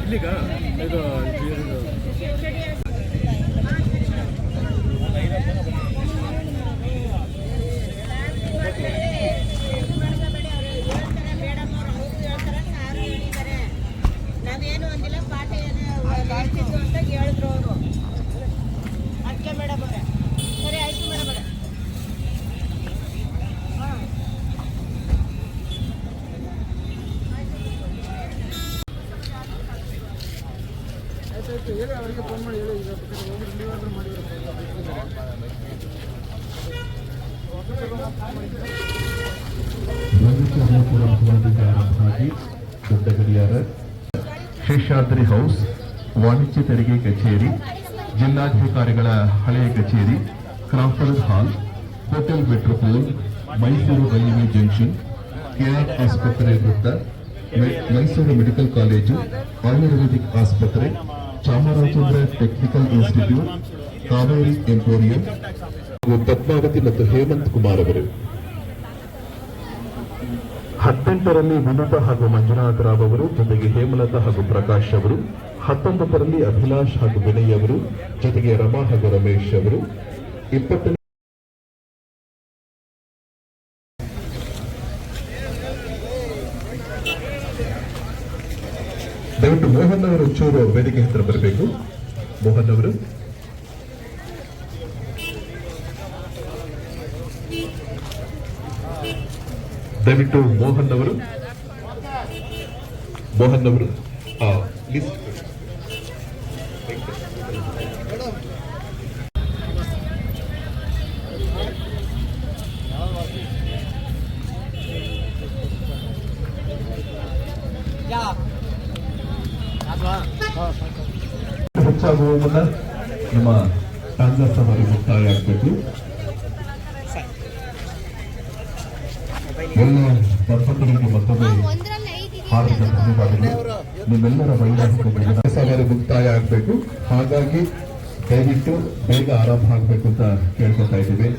ಇಲ್ಲಿಗ ಇದು ನಾವೇನು ಅಂದಿಲ್ಲ ಪಾಠ ಎಷ್ಟಿತ್ತು ಅಂತ ಹೇಳಿದ್ರು ಅವರು. ಅದಕ್ಕೆ ಮೇಡಮ್ ಅವರೇ ಸರಿ ಆಯ್ತು ಮೇಡಮ್ ಅವರೇ. ಹೇಳಿ ಅವರಿಗೆ ಫೋನ್ ಮಾಡಿ ಹೇಳಿ ಈಗ ಹೋಗಿ ಡೆಲಿವರ್ ಮಾಡಿದ್ರು. ದೊಡ್ಡ ಗಡಿಯಾರ, ಶೇಷಾದ್ರಿ ಹೌಸ್, ವಾಣಿಜ್ಯ ತೆರಿಗೆ ಕಚೇರಿ, ಜಿಲ್ಲಾಧಿಕಾರಿಗಳ ಹಳೆಯ ಕಚೇರಿ, Crawford hall, hotel Metropole, Mysuru railway junction, KR ಆಸ್ಪತ್ರೆ ವೃತ್ತ, ಮೈಸೂರು ಮೆಡಿಕಲ್ ಕಾಲೇಜು, ಆಯುರ್ವೇದಿಕ್ ಆಸ್ಪತ್ರೆ, Chamarajendra technical institute, Kaveri emporium, Padmavathi ಮತ್ತು ಹೇಮಂತ್ ಕುಮಾರ್ ಅವರು. 18ರಲ್ಲಿ ವಿನುತಾ ಹಾಗೂ ಮಂಜುನಾಥ ರಾವ್ ಅವರು, ಜೊತೆಗೆ ಹೇಮಲತಾ ಹಾಗೂ ಪ್ರಕಾಶ್ ಅವರು. 19ರಲ್ಲಿ ಅಭಿಲಾಷ್ ಹಾಗೂ ವಿನಯ್ ಅವರು, ಜೊತೆಗೆ ರಮಾ ಹಾಗೂ ರಮೇಶ್ ಅವರು. 20 ದಯವಿಟ್ಟು ಮೋಹನ್ ಅವರು ಚೂರು ವೇದಿಕೆ ಹತ್ತಿರ ಬರಬೇಕು. ಮೋಹನ್ ಅವರು ದಯವಿಟ್ಟು ಮೋಹನ್ ಅವರು ಲಿಸ್ಟ್ ಹೆಚ್ಚಾಗುವ ಮುನ್ನ ನಮ್ಮ ಕಾಂಗ್ರೆಸ್ ಅವರು ಮುಕ್ತಾಯ ಆಗಬೇಕು. ಎಲ್ಲ ಸ್ಪರ್ಧಕರಿಗೆ ಮತ್ತೊಮ್ಮೆ ಹಾರ್ದಿಕ ಧನ್ಯವಾದಗಳು. ನಿಮ್ಮೆಲ್ಲರ ವೈವಾಹಿಕ ಮುಕ್ತಾಯ ಆಗಬೇಕು. ಹಾಗಾಗಿ ದಯವಿಟ್ಟು ಬೇಗ ಆರಂಭ ಆಗಬೇಕು ಅಂತ ಕೇಳ್ಕೊತಾ ಇದ್ದೀವಿ.